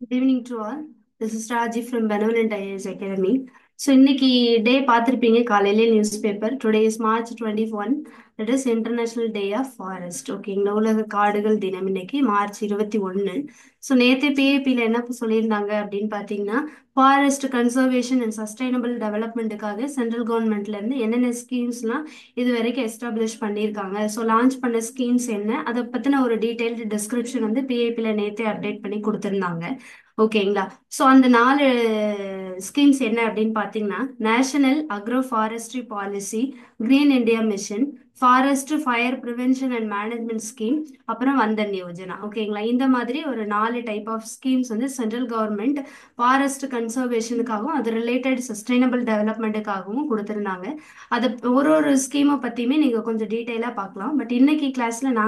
Good evening to all. This is Raji from Benevolent IAS Academy. So இன்னைக்கு day பார்த்துருப்பீங்க காலையிலே news paper. Today is March 21. That is international day of forest. ஓகேங்களா, உலக காடுகள் தினம் இன்னைக்கு March 21. ஸோ நேற்று பிஏபியில் என்ன சொல்லியிருந்தாங்க அப்படின்னு பார்த்தீங்கன்னா, ஃபாரஸ்ட் கன்சர்வேஷன் அண்ட் சஸ்டைனபிள் டெவலப்மெண்ட்டுக்காக சென்ட்ரல் கவர்மெண்ட்லேருந்து என்னென்ன ஸ்கீம்ஸ்லாம் இது வரைக்கும் எஸ்டாப்ளிஷ் பண்ணியிருக்காங்க. ஸோ லான்ச் பண்ண ஸ்கீம்ஸ் என்ன, அதை பற்றின ஒரு டீட்டெயில்டு டிஸ்கிரிப்ஷன் வந்து பிஏபியில் நேற்றே அப்டேட் பண்ணி கொடுத்துருந்தாங்க. ஓகேங்களா. ஸோ அந்த 4 ஸ்கீம்ஸ் என்ன அப்படின்னு பார்த்தீங்கன்னா, national agro forestry policy, green India mission, forest fire prevention and management scheme, அப்புறம் வந்தன் யோஜனா. ஓகேங்களா, இந்த மாதிரி ஒரு 4 டைப் ஆஃப் ஸ்கீம்ஸ் வந்து சென்ட்ரல் கவர்மெண்ட் ஃபாரஸ்ட் கன்சர்வேஷனுக்காகவும் அது ரிலேட்டட் சஸ்டைனபிள் டெவலப்மெண்ட்டுக்காகவும் கொடுத்துருந்தாங்க. அதை ஒரு ஒரு ஸ்கீமை பற்றியுமே நீங்கள் கொஞ்சம் டீட்டெயிலாக பார்க்கலாம். பட் இன்னைக்கு கிளாஸில்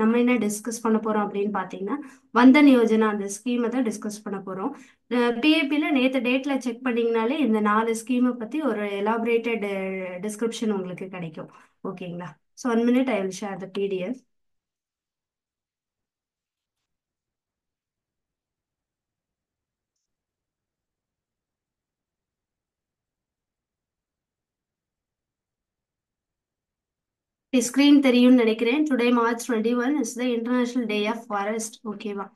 நம்ம என்ன டிஸ்கஸ் பண்ண போகிறோம் அப்படின்னு பார்த்தீங்கன்னா, வந்தன் யோஜனா அந்த ஸ்கீமை தான் டிஸ்கஸ் பண்ண போகிறோம். பிஏபியில் நேற்று டேட்டில் செக் பண்ணிங்கனாலே இந்த 4 ஸ்கீமை பற்றி ஒரு எலாபரேட்டட் டிஸ்கிரிப்ஷன் உங்களுக்கு கிடைக்கும். ஓகேங்களா. So 1 minute I will share the PDF. Screen தெரியும்னு நினைக்கிறேன். Today March 21 is the international day of forest. ஓகேவா.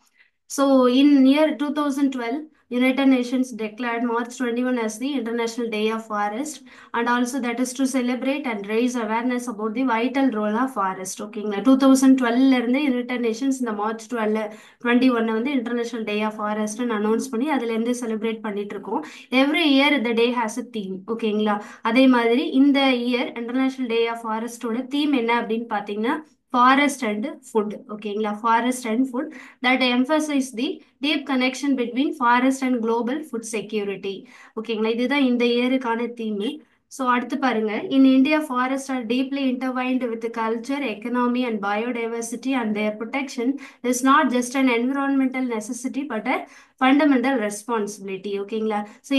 So, in year 2012, United Nations declared March 21 as the International Day of Forest, and also that is to celebrate and raise awareness about the vital role of forest. ஓகேங்களா, 2012 இருந்து United Nations இந்த March 21 வந்து international day of ஃபாரஸ்ட்னு announce பண்ணி அதுலேருந்து celebrate பண்ணிட்டு இருக்கோம். Every year இந்த டே has a theme. ஓகேங்களா, அதே மாதிரி இந்த இயர் இன்டர்நேஷனல் டே ஆஃப் ஃபாரஸ்டோட தீம் என்ன அப்படின்னு பார்த்தீங்கன்னா, ஃபாரஸ்ட் அண்ட் ஃபுட். ஓகேங்களா, forest and food that emphasize the deep connection between forest and global food security. ஓகேங்களா, இதுதான் இந்த இயருக்கான தீம். ஸோ அடுத்து பாருங்க, in India forest are deeply intertwined with culture, economy and biodiversity, and their protection is not just an environmental necessity but a fundamental responsibility. ஓகேங்களா. So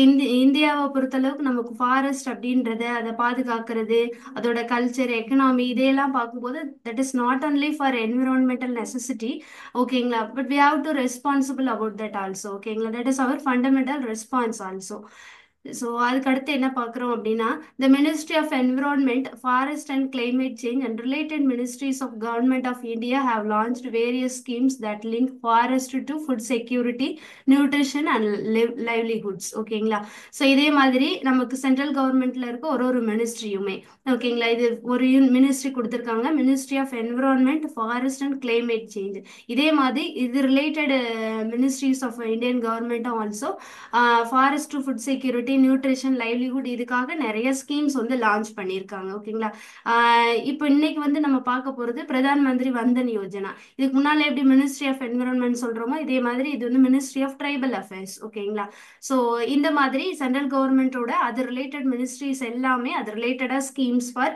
இந்தியாவை பொறுத்தளவுக்கு நமக்கு forest அப்படின்றத அதை பாதுகாக்கிறது, அதோட கல்ச்சர், எக்கனாமி இதையெல்லாம் பார்க்கும்போது that is not only for environmental necessity. ஓகேங்களா, but we have to responsible about that also. ஓகேங்களா, that is our fundamental response also. So அதுக்கு அடுத்து என்ன பார்க்குறோம் அப்படின்னா, the ministry of environment, forest and climate change and related ministries of government of India have launched various schemes that link forest to food security, nutrition and livelihoods. ஓகேங்களா. So இதே மாதிரி நமக்கு central கவர்மெண்ட்ல இருக்க ஒரு ஒரு மினிஸ்ட்ரியுமே, ஓகேங்களா, இது ஒரு மினிஸ்ட்ரி கொடுத்துருக்காங்க, ministry of environment, forest and climate change. இதே மாதிரி இது ரிலேட்டட் மினிஸ்ட்ரிஸ் ஆஃப் இந்தியன் கவர்மெண்ட்டும் also forest to food security, nutrition, livelihood இதுக்காக நிறைய ஸ்கீம்ஸ் வந்து லான்ச் பண்ணியிருக்காங்க. ஓகேங்களா. இப்போ இன்னைக்கு வந்து நம்ம பார்க்க போகிறது பிரதான் மந்திரி வந்தன் யோஜனா. இதுக்கு முன்னால் எப்படி மினிஸ்ட்ரி ஆஃப் என்விரான்மெண்ட் சொல்கிறோமோ இதே மாதிரி இது வந்து மினிஸ்ட்ரி ஆஃப் ட்ரைபல் அஃபேர்ஸ். ஓகேங்களா. ஸோ இந்த மாதிரி சென்ட்ரல் கவர்மெண்ட்டோட அது ரிலேட்டட் மினிஸ்ட்ரிஸ் எல்லாமே அது ரிலேட்டடாக schemes for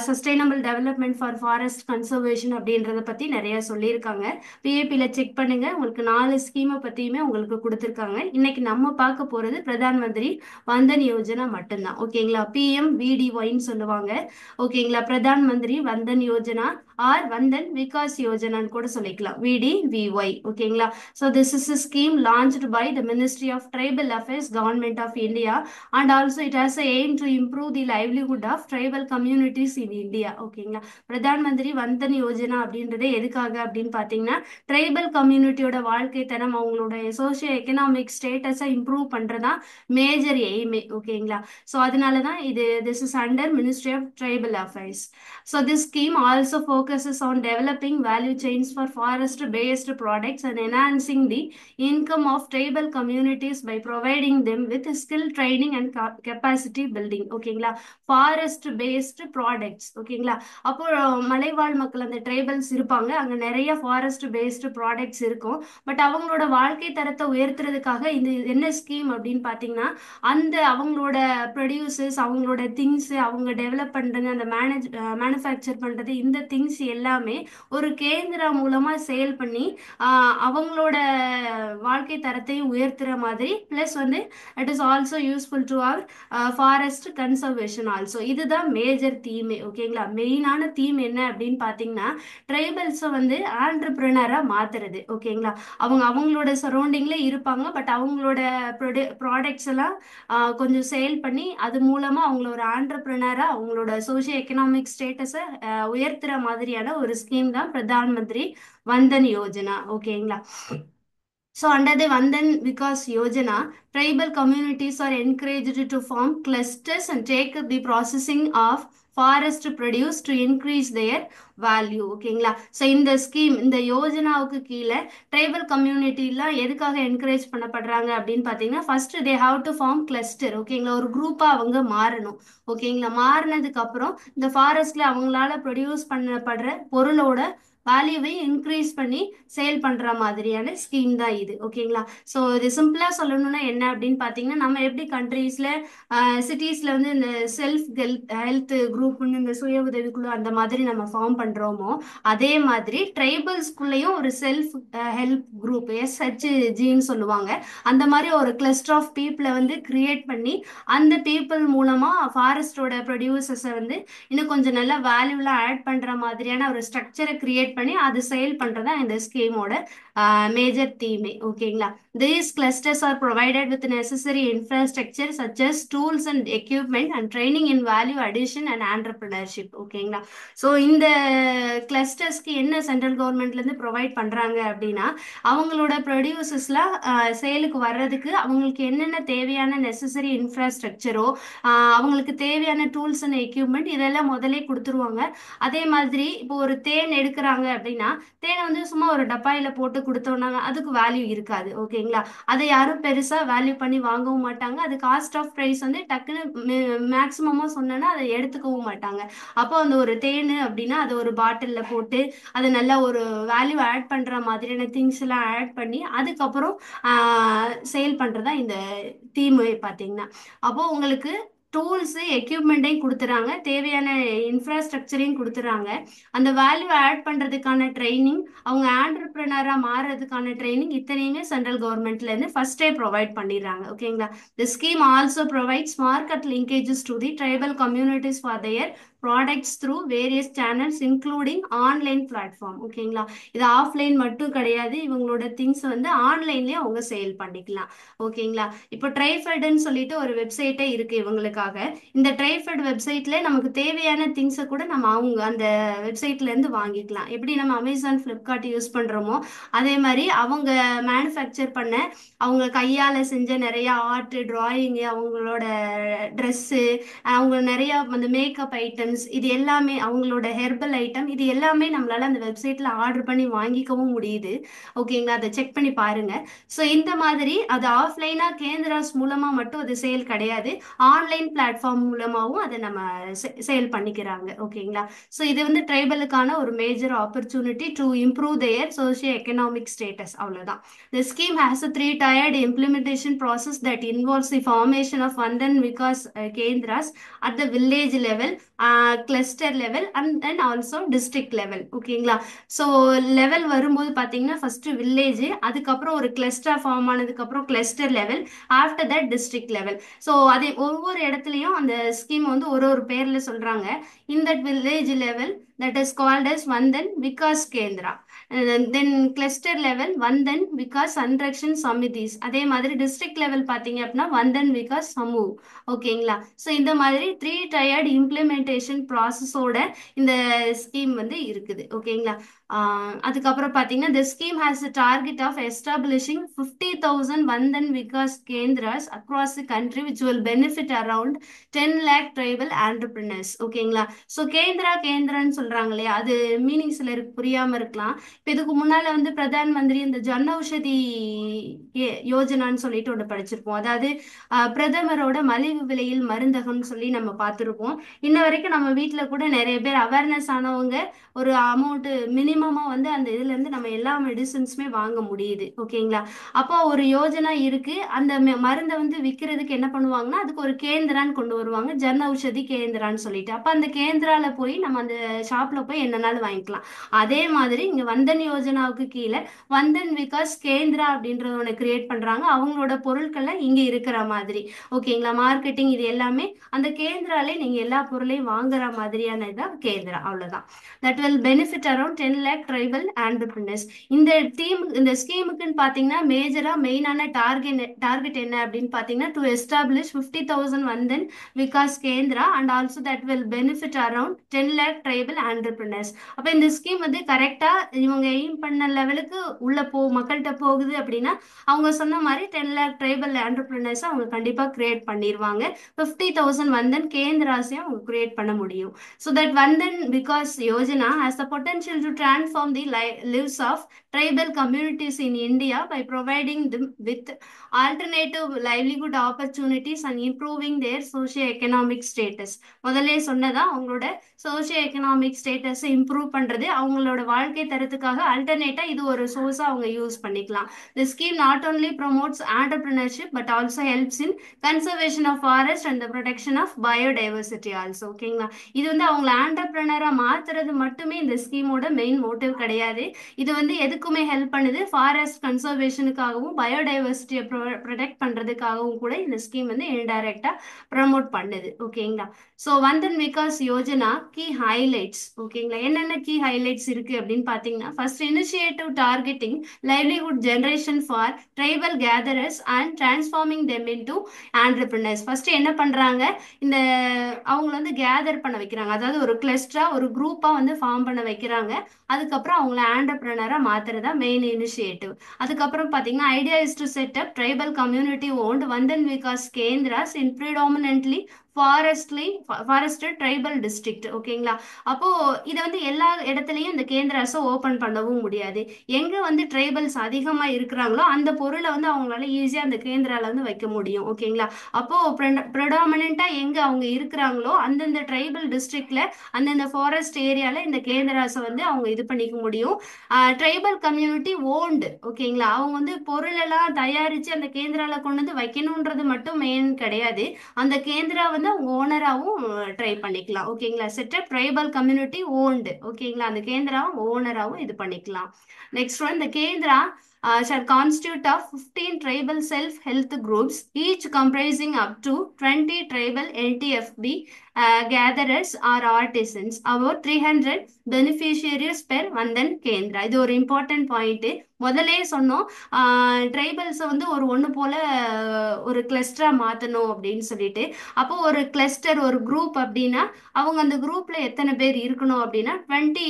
sustainable development for forest conservation அப்படின்றத பற்றி நிறைய சொல்லியிருக்காங்க. பிஏபியில் செக் பண்ணுங்க, உங்களுக்கு 4 ஸ்கீமை பற்றியுமே உங்களுக்கு கொடுத்துருக்காங்க. இன்னைக்கு நம்ம பார்க்க போகிறது பிரதான் மந்திரி வந்தன் யோஜனா மட்டும்தான். ஓகேங்களா, PMVDYன்னு சொல்லுவாங்க. ஓகேங்களா, பிரதான் மந்திரி வந்தன் யோஜனா ஆர் வந்தன் விகாஸ் யோஜனான்னு கூட சொல்லிக்கலாம், VDVY. ஓகேங்களா. So this is a scheme launched by the Ministry of Tribal Affairs, Government of India, and also it has a aim to improve the livelihood of tribal communities in India. ஓகேங்களா, பிரதான் மந்திரி வந்தன் யோஜனா அப்படின்றது எதுக்காக அப்படின்னு பார்த்தீங்கன்னா, tribal கம்யூனிட்டியோட வாழ்க்கை தரம், அவங்களோட socio economic ஸ்டேட்டஸை improve பண்ணுறதா மேஜர் எய்மே. ஓகேங்களா. ஸோ அதனால தான் this is under ministry of tribal affairs. So this scheme also focuses on developing value chains for forest based products and enhancing the income of tribal communities by providing them with skill training and capacity building. ஓகேங்களா, forest based products. ஓகேங்களா, அப்போ மலைவாழ் மக்கள் அந்த tribals இருப்பாங்க, அங்கே நிறைய forest based products இருக்கும். பட் அவங்களோட வாழ்க்கை தரத்தை உயர்த்துறதுக்காக இந்த என்ன ஸ்கீம் அப்படின்னு பார்த்தீங்கன்னா, அந்த அவங்களோட ப்ரொடியூசர்ஸ், அவங்களோட திங்ஸ் அவங்க டெவலப் பண்ணுறது, அந்த மேனுஃபேக்சர் பண்ணுறது, இந்த திங்ஸ் ஸ்கீம்ஸ் எல்லாமே ஒரு கேந்திரா மூலமா செயல் பண்ணி அவங்களோட வாழ்க்கை தரத்தையும் உயர்த்துற மாதிரி, பிளஸ் வந்து it is also useful to our forest conservation also. இதுதான் மேஜர் தீமே. ஓகேங்களா? மெயினான தீம் என்ன அப்படின்னு பார்த்தீங்கன்னா, ட்ரைபல்ஸை வந்து ஆண்டர்பிரினரா மாத்துறது. ஓகேங்களா? அவங்க அவங்களோட சரௌண்டிங்ல இருப்பாங்க, பட் அவங்களோட ப்ராடக்ட்ஸ் எல்லாம் கொஞ்சம் சேல் பண்ணி அது மூலமா அவங்கள ஒரு ஆண்டர்பிரினரா அவங்களோட சோஷியோ எக்கனாமிக் ஸ்டேட்டஸை உயர்த்துற மாதிரியான ஒரு ஸ்கீம் தான் பிரதான் மந்திரி வந்தன் யோஜனா. ஓகேங்களா? So, under the Vandan Vikas Yojana, tribal communities are encouraged to form clusters and take up the processing of forest produce to increase their value. ஓகேங்களா? ஸோ இந்த ஸ்கீம், இந்த யோஜனாவுக்கு கீழே ட்ரைபல் கம்யூனிட்டிலாம் எதுக்காக என்கரேஜ் பண்ணப்படுறாங்க அப்படின்னு பார்த்தீங்கன்னா, first they have to form cluster. ஓகேங்களா? ஒரு குரூப்பாக அவங்க மாறணும். ஓகேங்களா? மாறினதுக்கு அப்புறம் இந்த ஃபாரஸ்ட்ல அவங்களால ப்ரொடியூஸ் பண்ணப்படுற பொருளோட வேல்யூவை இன்க்ரீஸ் பண்ணி சேல் பண்ற மாதிரியான ஸ்கீம் தான் இது. ஓகேங்களா? ஸோ இது சிம்பிளா சொல்லணும்னா என்ன அப்படின்னு பார்த்தீங்கன்னா, நம்ம எப்படி கண்ட்ரீஸ்ல சிட்டிஸ்ல வந்து இந்த செல்ஃப் ஹெல்த் குரூப்னு இந்த சுய உதவிக்குழு அந்த மாதிரி நம்ம ஃபார்ம் பண்றோமோ, அதே மாதிரி ட்ரைபல்ஸ்குள்ளேயும் ஒரு செல்ஃப் ஹெல்ப் குரூப் SHGன்னு சொல்லுவாங்க. அந்த மாதிரி ஒரு கிளஸ்டர் ஆஃப் பீப்புளை வந்து கிரியேட் பண்ணி அந்த பீப்புள் மூலமா ஃபாரஸ்டோட ப்ரொடியூசர்ஸை வந்து இன்னும் கொஞ்சம் நல்ல வேல்யூலாம் ஆட் பண்ற மாதிரியான ஒரு ஸ்ட்ரக்சரை கிரியேட் பண்ணி அது சேல் பண்றதா இந்த ஸ்கீமோட மேஜர் தீமே. ஓகேங்களா? These clusters are provided with necessary infrastructure such as tools and equipment and training in value addition and entrepreneurship. ஓகேங்களா? ஸோ இந்த கிளஸ்டர்ஸ்க்கு என்ன சென்ட்ரல் கவர்மெண்ட்ல இருந்து ப்ரொவைட் பண்றாங்க அப்படின்னா, அவங்களோட ப்ரொடியூசர்ஸ்லாம் சேலுக்கு வர்றதுக்கு அவங்களுக்கு என்னென்ன தேவையான நெசசரி இன்ஃப்ராஸ்ட்ரக்சரோ, அவங்களுக்கு தேவையான டூல்ஸ் அண்ட் எக்யூப்மெண்ட் இதெல்லாம் முதலே கொடுத்துருவாங்க. அதே மாதிரி இப்போ ஒரு தேன் எடுக்கிறாங்க அப்படின்னா, தேனை வந்து சும்மா ஒரு டப்பாயில போட்டு கொடுத்தோம்னா அதுக்கு வேல்யூ இருக்காது. ஓகேங்களா? அதை யாரும் பெருசா வேல்யூ பண்ணி வாங்கவும் மாட்டாங்க. அது காஸ்ட் ஆஃப் ப்ரைஸ் வந்து டக்குன்னு மேக்சிமமா சொன்னோன்னா அதை எடுத்துக்கவும் மாட்டாங்க. அப்போ அந்த ஒரு தேன் அப்படின்னா அதை ஒரு பாட்டில்ல போட்டு அதை நல்லா ஒரு வேல்யூ ஆட் பண்ற மாதிரியான திங்ஸ் எல்லாம் ஆட் பண்ணி அதுக்கப்புறம் சேல் பண்றதா இந்த தீம் பார்த்தீங்கன்னா. அப்போ உங்களுக்கு டூல்ஸு எக்யூப்மெண்ட்டையும் கொடுத்துறாங்க, தேவையான இன்ஃப்ராஸ்ட்ரக்சரையும் கொடுத்துறாங்க, அந்த வேல்யூ ஆட் பண்ணுறதுக்கான ட்ரைனிங், அவங்க ஆண்டர்பிரினராக மாறுறதுக்கான ட்ரைனிங், இத்தனையுமே சென்ட்ரல் கவர்மெண்ட்லேருந்து ஃபர்ஸ்டே ப்ரொவைட் பண்ணிடுறாங்க. ஓகேங்களா? தி scheme also provides market linkages to the tribal communities for their products through various channels including online platform. ஓகேங்களா? இது ஆஃப்லைன் மட்டும் கிடையாது, இவங்களோட திங்ஸ் வந்து ஆன்லைன்லேயே அவங்க சேல் பண்ணிக்கலாம். ஓகேங்களா? இப்போ ட்ரைஃபெட்னு சொல்லிட்டு ஒரு வெப்சைட்டே இருக்கு இவங்களுக்காக. இந்த ட்ரைஃபெட் வெப்சைட்ல நமக்கு தேவையான திங்ஸை கூட நம்ம அவங்க அந்த வெப்சைட்ல இருந்து வாங்கிக்கலாம். எப்படி நம்ம அமேசான் ஃப்ளிப்கார்ட் யூஸ் பண்றோமோ அதே மாதிரி அவங்க மேனுஃபேக்சர் பண்ண அவங்க கையால செஞ்ச நிறைய ஆர்ட் டிராயிங், அவங்களோட ட்ரெஸ்ஸு, அவங்க நிறைய அந்த மேக்கப் ஐட்டம்ஸ், இது எல்லாமே அவங்களோட ஹெர்பல் ஐட்டம், இது எல்லாமே நம்மளால அந்த வெப்சைட்ல ஆர்டர் பண்ணி வாங்கிக்கவும் முடியுது. ஓகேங்களா? அதை செக் பண்ணி பாருங்க. ஸோ இந்த மாதிரி அது ஆஃப்லைனா கேந்திராஸ் மூலமா மட்டும் அது சேல் கிடையாது, ஆன்லைன் பிளாட்ஃபார்ம் மூலமாகவும் அதை நம்ம சேல் பண்ணிக்கிறாங்க. ஓகேங்களா? ஸோ இது வந்து ட்ரைபலுக்கான ஒரு major opportunity to improve their socio economic status. அவ்வளவுதான். The scheme has a three-tiered implementation process that involves the formation of Vandan Vikas Kendras at the village level, cluster level and then also district level. ஓகேங்களா? So level வரும்போது பார்த்தீங்கன்னா first village, அதுக்கப்புறம் ஒரு cluster form ஆனதுக்கப்புறம் cluster level, after that district level. So அதே ஒவ்வொரு இடத்துலையும் அந்த ஸ்கீம் வந்து ஒரு ஒரு பேர்ல சொல்றாங்க. In that village level that is called as Vandan Vikas Kendra. Then cluster level Vandan Vikas Sanrakshan Samitis. அதே மாதிரி டிஸ்ட்ரிக்ட் லெவல் பார்த்தீங்க அப்படின்னா Vandan Vikas Samu. ஓகேங்களா? ஸோ இந்த மாதிரி த்ரீ டயர்ட் இம்ப்ளிமெண்டேஷன் ப்ராசஸோட இந்த ஸ்கீம் வந்து இருக்குது. ஓகேங்களா? அதுக்கப்புறம் பார்த்தீங்கன்னா the scheme has a target of establishing 50,000 Vandan Vikas Kendras across the country which will benefit around 10 lakh tribal entrepreneurs. ஓகேங்களா? ஸோ கேந்திரான்னு சொல்றாங்க இல்லையா, அது மீனிங் சிலருக்கு புரியாம இருக்கலாம். இப்போ இதுக்கு முன்னால வந்து பிரதான் மந்திரி இந்த ஜன் ஔஷதி யோஜனான்னு சொல்லிட்டு ஒன்று படிச்சிருப்போம். அதாவது பிரதமரோட மலிவு விலையில் மருந்தகம்னு சொல்லி நம்ம பார்த்துருப்போம். இன்ன வரைக்கும் நம்ம வீட்டில் கூட நிறைய பேர் அவேர்னஸ் ஆனவங்க ஒரு அமௌண்ட் மினிமம் மினிமமா வந்து அந்த இதுல இருந்து நம்ம எல்லா மெடிசின்ஸுமே வாங்க முடியுது. ஓகேங்களா? அப்போ ஒரு யோஜனா இருக்கு. அந்த மருந்தை வந்து விற்கிறதுக்கு என்ன பண்ணுவாங்கன்னா அதுக்கு ஒரு கேந்திரான்னு கொண்டு வருவாங்க, ஜன் ஔஷதி கேந்திரான்னு சொல்லிட்டு. அப்ப அந்த கேந்திரால போய் நம்ம அந்த ஷாப்ல போய் என்னனாலும் வாங்கிக்கலாம். அதே மாதிரி இங்க வந்தன் யோஜனாவுக்கு கீழே வந்தன் விகாஸ் கேந்திரா அப்படின்றத ஒன்று கிரியேட் பண்றாங்க. அவங்களோட பொருட்களை இங்க இருக்கிற மாதிரி. ஓகேங்களா? மார்க்கெட்டிங் இது எல்லாமே அந்த கேந்திராலே நீங்க எல்லா பொருளையும் வாங்குற மாதிரியான இதான் கேந்திரா. அவ்வளவுதான். That will benefit around 10 lakh tribal entrepreneurs. இந்த இந்த ஸ்கீமுக்குன்னு பாத்தீங்கன்னா மேஜரா மெயினான டார்கெட் என்ன அப்படின்னு பாத்தீங்கன்னா to establish 50,000 Vandan Vikas Kendra and also that will benefit around 10 lakh tribal entrepreneurs. அப்ப இந்த ஸ்கீம் வந்து கரெக்டா இவங்க எய்ம் பண்ண லெவலுக்கு உள்ள மக்கள்கிட்ட போகுது அப்படின்னா அவங்க சொன்ன மாதிரி 10 lakh ட்ரைபல் entrepreneurs அவங்க கண்டிப்பா கிரியேட் பண்ணிடுவாங்க. 50,000 வந்தன் கேந்திராஸையும் அவங்க கிரியேட் பண்ண முடியும். So that Vandan Vikas Yojana has the potential to transform the lives of tribal communities in India by providing them with alternative livelihood opportunities and improving their socio-economic status. முதல்ல சொன்னதா அவங்களோட socio economic status improve பண்றது, அவங்களோட வாழ்க்கை தரத்துக்காக அல்டர்னேட்டா இது ஒரு சோர்ஸா அவங்க யூஸ் பண்ணிக்கலாம். The scheme not only promotes entrepreneurship but also helps in conservation of forest and the protection of biodiversity also. ஓகேங்களா? இது வந்து அவங்கள ஆண்டர்பிரினரா மாத்துறது மட்டுமே இந்த ஸ்கீமோட மெயின் மோட்டிவ் கிடையாது. இது வந்து எதுக்குமே ஹெல்ப் பண்ணுது, ஃபாரஸ்ட் கன்சர்வேஷனுக்காகவும் பயோடைவர்சிட்டியை ப்ரொடெக்ட் பண்றதுக்காகவும் கூட இந்த ஸ்கீம் வந்து இன்டைரக்டா ப்ரமோட் பண்ணுது. ஓகேங்களா? So Vandan Vikas Yojana key highlights. ஓகேங்களா? என்னென்ன கீ ஹைலைட்ஸ் இருக்கு அப்படின்னு பாத்தீங்கன்னா first initiative targeting livelihood generation for tribal gatherers and transforming them into entrepreneurs. First என்ன பண்றாங்க, இந்த அவங்கள வந்து கேதர் பண்ண வைக்கிறாங்க. அதாவது ஒரு கிளஸ்டரா ஒரு குரூப்பா வந்து ஃபார்ம் பண்ண வைக்கிறாங்க. அதுக்கப்புறம் அவங்கள ஆண்டர்பிரினரா மாத்துறதா மெயின் இனிஷியேட்டிவ். அதுக்கப்புறம் பாத்தீங்கன்னா idea is to set up tribal community owned Vandan Vikas Kendras in predominantly forested tribal district. ஓகேங்களா? அப்போ இதை வந்து எல்லா இடத்துலயும் இந்த கேந்திராஸை ஓபன் பண்ணவும் முடியாது. எங்க வந்து ட்ரைபல்ஸ் அதிகமா இருக்கிறாங்களோ அந்த பொருளை வந்து அவங்களால ஈஸியா அந்த கேந்திரால வந்து வைக்க முடியும். ஓகேங்களா? அப்போ ப்ரெடாமினா எங்க அவங்க இருக்கிறாங்களோ அந்தந்த ட்ரைபல் டிஸ்ட்ரிக்ட்ல அந்தந்த ஃபாரஸ்ட் ஏரியால இந்த கேந்திராஸை வந்து அவங்க இது பண்ணிக்க முடியும். Tribal community owned. ஓகேங்களா? அவங்க வந்து பொருள் எல்லாம் தயாரிச்சு அந்த கேந்திரால கொண்டு வந்து வைக்கணும்ன்றது மட்டும் மெயின் கிடையாது. அந்த கேந்திரா வந்து அவங்க ஓனராகவும் ட்ரை பண்ணிக்கலாம். ஓகேங்களா? Setup tribal community owned. ஓகேங்களா? அந்த கேந்திராவும் ஓனராகவும் இது பண்ணிக்கலாம். Next one, the Kendra shall constitute of 15 tribal self-help groups, each comprising up to 20 tribal LTFB gatherers or artisans, about 300 beneficiaries per Vandan Kendra. இது ஒரு இம்பார்ட்டன்ட் பாயிண்ட். முதலே சொன்னோம் ட்ரைபல்ஸை வந்து ஒரு ஒன்று போல ஒரு கிளஸ்டரா மாற்றணும் அப்படின்னு சொல்லிட்டு. அப்போ ஒரு கிளஸ்டர் ஒரு குரூப் அப்படின்னா அவங்க அந்த குரூப்ல எத்தனை பேர் இருக்கணும் அப்படின்னா 20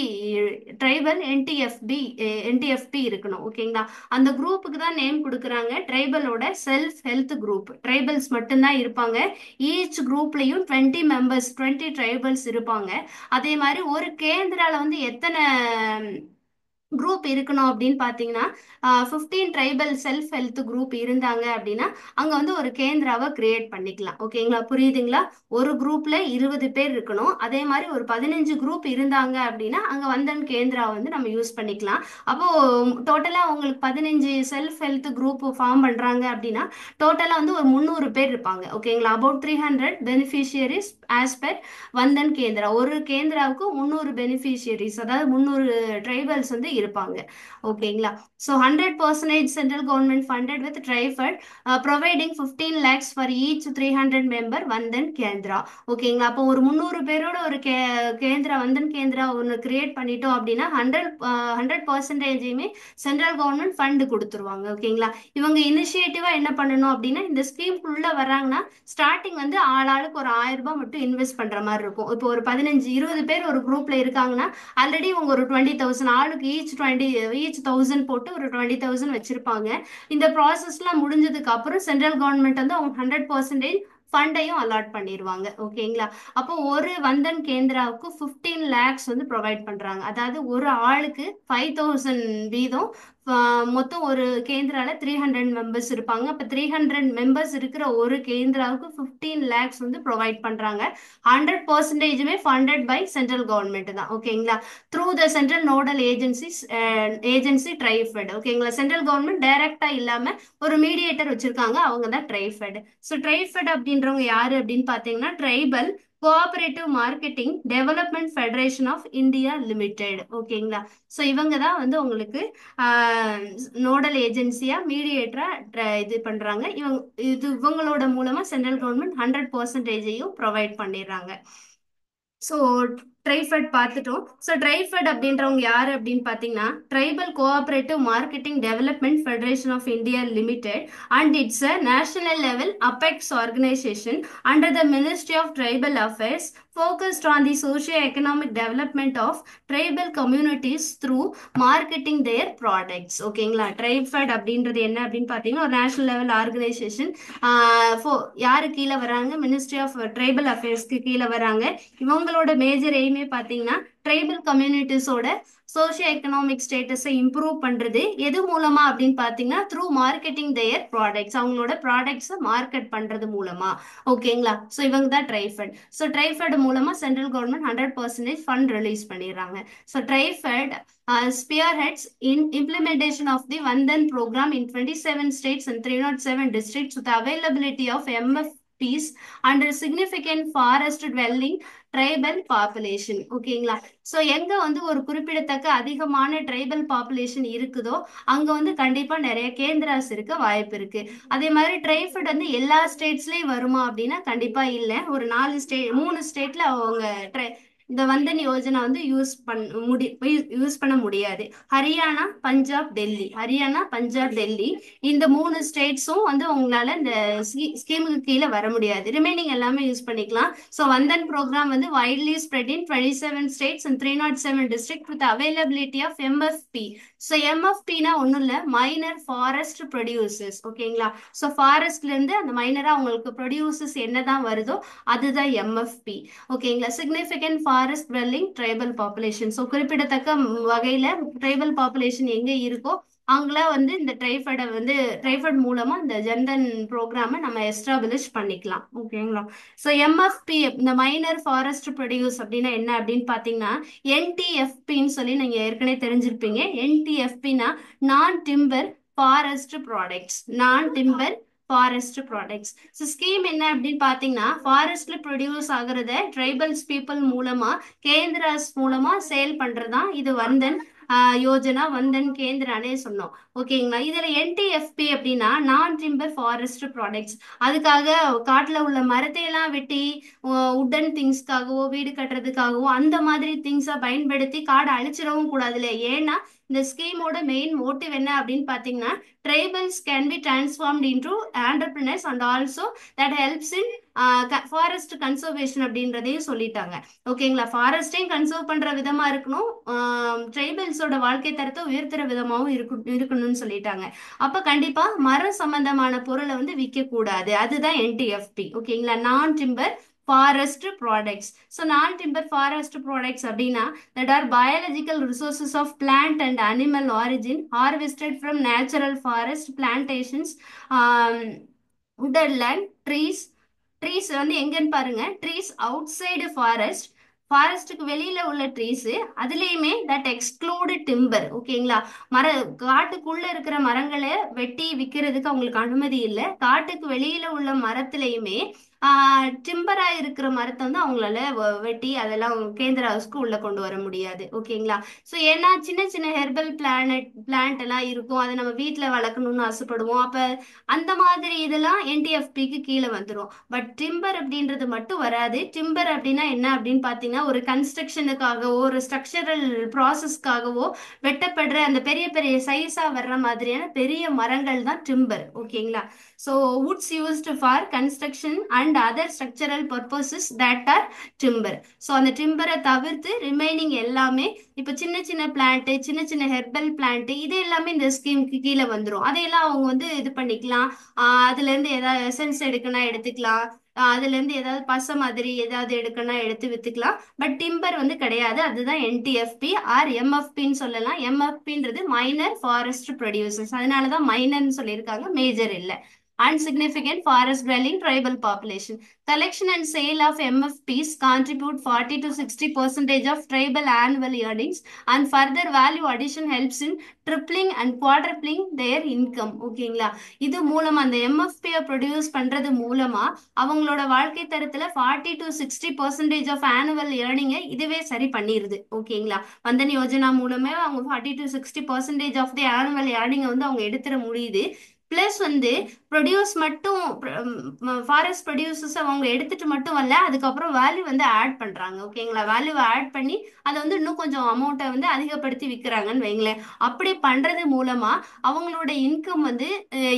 ட்ரைபல் என்டிஎஃப்பி இருக்கணும். ஓகேங்களா? அந்த குரூப்புக்கு தான் நேம் கொடுக்குறாங்க ட்ரைபலோட செல்ஃப் ஹெல்த் குரூப். ட்ரைபல்ஸ் மட்டும்தான் இருப்பாங்க. ஈச் குரூப்லயும் 20 மெம்பர்ஸ் 20 ட்ரைபல்ஸ் இருப்பாங்க. அதே மாதிரி ஒரு கேந்திரால வந்து எத்தனை குரூப் இருக்கணும் அப்படின்னு பாத்தீங்கன்னா 15 ட்ரைபல் செல்ஃப் ஹெல்த் குரூப் இருந்தாங்க அப்படின்னா அங்க வந்து ஒரு கேந்திராவை கிரியேட் பண்ணிக்கலாம். ஓகேங்களா? புரியுதுங்களா? ஒரு குரூப்ல 20 பேர் இருக்கணும். அதே மாதிரி ஒரு 15 குரூப் இருந்தாங்க அப்படின்னா அங்க வந்தன் கேந்திராவை வந்து நம்ம யூஸ் பண்ணிக்கலாம். அப்போ டோட்டலா உங்களுக்கு 15 செல்ஃப் ஹெல்த் குரூப் ஃபார்ம் பண்றாங்க அப்படின்னா டோட்டலா வந்து ஒரு 300 பேர் இருப்பாங்க. ஓகேங்களா? About 300 beneficiaries as per Vandan Kendra. ஒரு கேந்திராவுக்கு 300 பெனிஃபிஷியரிஸ், அதாவது 300 ட்ரைபல்ஸ் வந்து இருப்பாங்க. ஓகேங்களா? So 100% central government funded with TRIFED providing 15 lakhs for each 300 member Vandan Kendra. ஓகேங்களா? அப்போ ஒரு 300 பேரோட ஒரு கேந்திரா வந்தன் கேந்திரா ஒன்று கிரியேட் பண்ணிட்டோம் அப்படின்னா 100% சென்ட்ரல் கவர்மெண்ட் ஃபண்ட் கொடுத்துருவாங்க. ஓகேங்களா? இவங்க இனிஷியேட்டிவா என்ன பண்ணணும் அப்படின்னா இந்த ஸ்கீம்குள்ள வராங்கன்னா ஸ்டார்டிங் வந்து ஆளுக்கு ஒரு 1000 ரூபாய் மட்டும் இன்வெஸ்ட் பண்ற மாதிரி இருக்கும். இப்போ ஒரு 15-20 பேர் ஒரு குரூப்ல இருக்காங்கன்னா ஆல்ரெடி உங்க ஒரு 20,000 ஆளுக்கு ஈச் 1000 போட்டு ஒரு 20,000 வச்சிருப்பாங்க. இந்த ப்ராசஸ்லாம் முடிஞ்சதுக்கு அப்புறம் சென்ட்ரல் கவர்மெண்ட் வந்து அவங்க 100% ஃபண்டையும் அலாட் பண்ணிடுவாங்க. ஓகேங்களா? அப்போ ஒரு வந்தன் கேந்திராவுக்கு 15 lakhs வந்து ப்ரொவைட் பண்றாங்க. அதாவது ஒரு ஆளுக்கு 5,000 வீதம் மொத்தம் ஒரு கேந்திரால 300 மெம்பர்ஸ் இருப்பாங்க. அப்ப 300 மெம்பர்ஸ் இருக்கிற ஒரு கேந்திராவுக்கு 15 lakhs வந்து ப்ரொவைட் பண்றாங்க. 100%மே ஃபண்டட் பை சென்ட்ரல் கவர்மெண்ட் தான். ஓகேங்களா? Through the central nodal agency TRIFED. ஓகேங்களா? சென்ட்ரல் கவர்மெண்ட் டைரக்டா இல்லாம ஒரு மீடியேட்டர் வச்சிருக்காங்க, அவங்க தான் ட்ரைஃபெட். ஸோ ட்ரைஃபெட் அப்படின்றவங்க யாரு அப்படின்னு பாத்தீங்கன்னா, tribal cooperative marketing development federation of India limited. ஓகேங்களா? ஸோ இவங்க தான் வந்து உங்களுக்கு நோடல் ஏஜென்சியா மீடியேட்டரா இது பண்றாங்க. இவங்களோட மூலமா சென்ட்ரல் கவர்மெண்ட் 100%ஐயும் ப்ரொவைட் பண்ணிடுறாங்க. ஸோ ட்ரைஃபெட் பார்த்துட்டோம். ஸோ ட்ரைஃபெட் அப்படின்றவங்க யாரு அப்படின்னு பார்த்தீங்கன்னா, tribal cooperative marketing development federation of India limited and it's a national level apex organization under the ministry of tribal affairs focused on the socio-economic development of tribal communities through marketing their products. ஓகேங்களா? ட்ரைஃபெட் அப்படின்றது என்ன அப்படின்னு பார்த்தீங்கன்னா, ஒரு national level organisation. யாரு கீழே வராங்க? Ministry of tribal அஃபேர்ஸ்க்கு கீழே வராங்க. இவங்களோட மேஜர் எய்மே பார்த்தீங்கன்னா, ட்ரைபல் கம்யூனிட்டிஸோட சோஷியோ எக்கனாமிக் ஸ்டேட்டஸை இம்ப்ரூவ் பண்றது. எது மூலமா அப்படின்னு பார்த்தீங்கன்னா, த்ரூ மார்க்கெட்டிங் தேர் ப்ராடக்ட்ஸ், அவங்களோட ப்ராடக்ட்ஸை மார்க்கெட் பண்றது மூலமா. ஓகேங்களா? ஸோ இவங்க தான் ட்ரைஃபெட். ஸோ ட்ரைஃபெட் மூலமா சென்ட்ரல் கவர்மெண்ட் 100% ஃபண்ட் ரிலீஸ் பண்ணிடுறாங்க. So TRIFED spearheads in implementation of the Vandan program in 27 states and 307 districts with the availability of MFPs under significant forest dwelling tribal population. ஓகேங்களா? ஸோ எங்க வந்து ஒரு குறிப்பிடத்தக்க அதிகமான ட்ரைபல் பாப்புலேஷன் இருக்குதோ அங்க வந்து கண்டிப்பா நிறைய கேந்திராஸ் இருக்க வாய்ப்பு இருக்கு. அதே மாதிரி ட்ரைஃபெட் வந்து எல்லா ஸ்டேட்ஸ்லயும் வருமா அப்படின்னா கண்டிப்பா இல்ல. ஒரு 3 ஸ்டேட்ல அவங்க இந்த வந்தன் யோஜனா வந்து யூஸ் பண்ண முடியாது. ஹரியானா, பஞ்சாப், டெல்லி இந்த 3 ஸ்டேட்ஸும் வந்து உங்களால இந்த ஸ்கீமுக்கு கீழே வர முடியாது. ரிமைனிங் எல்லாமே யூஸ் பண்ணிக்கலாம். ஸோ வந்தன் ப்ரோக்ராம் வந்து widely spread in 27 states and 307 district with availability of MFP. So எம்எஃப்பினா ஒன்றும் இல்லை, மைனர் ஃபாரஸ்ட் ப்ரொடியூசர்ஸ். ஓகேங்களா? ஸோ ஃபாரஸ்ட்ல இருந்து அந்த மைனரா அவங்களுக்கு ப்ரொடியூசர்ஸ் என்னதான் வருதோ அதுதான் எம்எஃப்பி. ஓகேங்களா? Significant forest dwelling tribal population. So குறிப்பிடத்தக்க வகையில ட்ரைபல் பாப்புலேஷன் எங்க இருக்கோ அங்கள வந்து இந்த ட்ரைஃபெட் மூலமா இந்த ஜன்தன் ப்ரோக்ராமை நம்ம எஸ்டாபிளிஷ் பண்ணிக்கலாம். ஓகேங்களா? ஸோ எம்எஃப்பி இந்த மைனர் ஃபாரஸ்ட் ப்ரொடியூஸ் அப்படின்னா என்ன அப்படின்னு பார்த்தீங்கன்னா, என்டிஎஃப்பின்னு சொல்லி நீங்க ஏற்கனவே தெரிஞ்சிருப்பீங்க. என்டிஎஃப்பினா நான் timber forest products. So scheme என்ன அப்படின்னு பார்த்தீங்கன்னா, ஃபாரஸ்ட்ல ப்ரொடியூஸ் ஆகுறத ட்ரைபல்ஸ் பீப்புள் மூலமா கேந்திராஸ் மூலமா சேல் பண்றதுதான் இது வந்தன் யோஜனா, வந்தன் கேந்திரானே சொன்னோம். ஓகேங்களா? இதுல என்டிஎஃப்பி அப்படின்னா நான் டிம்பர் ஃபாரஸ்ட் ப்ராடக்ட்ஸ். அதுக்காக காட்டுல உள்ள மரத்தை எல்லாம் வெட்டி உட்டன் திங்ஸ்க்காகவோ வீடு கட்டுறதுக்காகவோ அந்த மாதிரி திங்ஸை பயன்படுத்தி காடை அழிச்சிடவும் கூடாதுல. ஏன்னா இந்த ஸ்கீமோட மெயின் மோட்டிவ் என்ன அப்படின்னு பாத்தீங்கன்னா, tribals can be transformed into entrepreneurs and also that helps in forest conservation அப்படின்றதையும் சொல்லிட்டாங்க. ஓகேங்களா? ஃபாரஸ்டையும் கன்சர்வ் பண்ற விதமா இருக்கணும், ட்ரைபல்ஸோட வாழ்க்கை தரத்தை உயர்த்துற விதமாவும் இருக்கணும்னு சொல்லிட்டாங்க. அப்ப கண்டிப்பா மரம் சம்பந்தமான பொருளை வந்து விற்க கூடாது. அதுதான் என்டிஎஃப்பி. ஓகேங்களா? நான் டிம்பர் ஃபாரஸ்ட் ப்ராடக்ட்ஸ். ஸோ நான் டிம்பர் ஃபாரஸ்ட் ப்ராடக்ட்ஸ் அப்படின்னா that are biological resources of plant and animal origin harvested from natural forest plantations, um, woodland trees வந்து எங்கன்னு பாருங்க, ட்ரீஸ் அவுட் சைடு ஃபாரஸ்டுக்கு வெளியில உள்ள ட்ரீஸ், அதுலயுமே தட் எக்ஸ்க்ளூடு டிம்பர். ஓகேங்களா? காட்டுக்குள்ள இருக்கிற மரங்களை வெட்டி விற்கிறதுக்கு அவங்களுக்கு அனுமதி இல்லை. காட்டுக்கு வெளியில உள்ள மரத்திலையுமே டிம்பரா இருக்கிற மரத்தை வந்து அவங்களால வெட்டி அதெல்லாம் கேந்திர ஹவுஸ்க்கு உள்ள கொண்டு வர முடியாது. ஓகேங்களா? ஸோ ஏன்னா சின்ன சின்ன ஹெர்பல் பிளான்ட் எல்லாம் இருக்கும், அதை நம்ம வீட்டில் வளர்க்கணும்னு ஆசைப்படுவோம். அப்ப அந்த மாதிரி இதெல்லாம் என்டிஎஃப்பிக்கு கீழே வந்துடும். பட் டிம்பர் அப்படின்றது மட்டும் வராது. டிம்பர் அப்படின்னா என்ன அப்படின்னு பார்த்தீங்கன்னா, ஒரு கன்ஸ்ட்ரக்ஷனுக்காகவோ ஒரு ஸ்ட்ரக்சரல் ப்ராசஸ்க்காகவோ வெட்டப்படுற அந்த பெரிய பெரிய சைஸா வர்ற மாதிரியான பெரிய மரங்கள் தான் டிம்பர். ஓகேங்களா? So Woods used for construction and and other structural purposes that R timber. So அந்த டிம்பரை தவிர்த்து ரிமைனிங் எல்லாமே இப்போ சின்ன சின்ன பிளான்ட், சின்ன சின்ன ஹெர்பல் பிளான்ட், இது எல்லாமே இந்த ஸ்கீமுக்கு கீழே வந்துடும். அதையெல்லாம் அவங்க வந்து இது பண்ணிக்கலாம். அதுல இருந்து ஏதாவது எசன்ஸ் எடுக்கணும் எடுத்துக்கலாம். அதுல இருந்து ஏதாவது பசை மாதிரி ஏதாவது எடுக்கணும் எடுத்து வித்துக்கலாம். பட் டிம்பர் வந்து கிடையாது. அதுதான் என்டிஎஃப்பி ஆர் எம்எஃப்பின்னு சொல்லலாம். எம்எஃப்பின்றது மைனர் ஃபாரஸ்ட் ப்ரொடியூசர்ஸ், அதனாலதான் மைனர்னு சொல்லியிருக்காங்க, மேஜர் இல்லை. Unsignificant forest dwelling tribal population. Collection and sale of MFPs contribute 40 to 60% of tribal annual earnings, and further value addition helps in tripling and quadrupling their income. ஓகேங்களா? இது மூலமா அந்த எம்எஃபியை produce பண்றது மூலமா அவங்களோட வாழ்க்கை தரத்துல 40 to 60% ஆஃப் ஆனுவல் ஏர்னிங்கை இதுவே சரி பண்ணிருது. ஓகேங்களா? வந்தன் யோஜனா மூலமே அவங்க 40 to 60% ஆஃப் தி ஆனுவல் ஏர்னிங்கை வந்து அவங்க எடுத்துட முடியுது. பிளஸ் வந்து ப்ரொடியூஸ் மட்டும் ஃபாரஸ்ட் ப்ரொடியூசர்ஸ் அவங்க எடுத்துட்டு மட்டும் வரல, அதுக்கப்புறம் வேல்யூ வந்து ஆட் பண்றாங்க. ஓகேங்களா? வேல்யூவை ஆட் பண்ணி அதை வந்து இன்னும் கொஞ்சம் அமௌண்ட்டை வந்து அதிகப்படுத்தி விற்கிறாங்கன்னு வைங்களேன். அப்படி பண்றது மூலமா அவங்களோட இன்கம் வந்து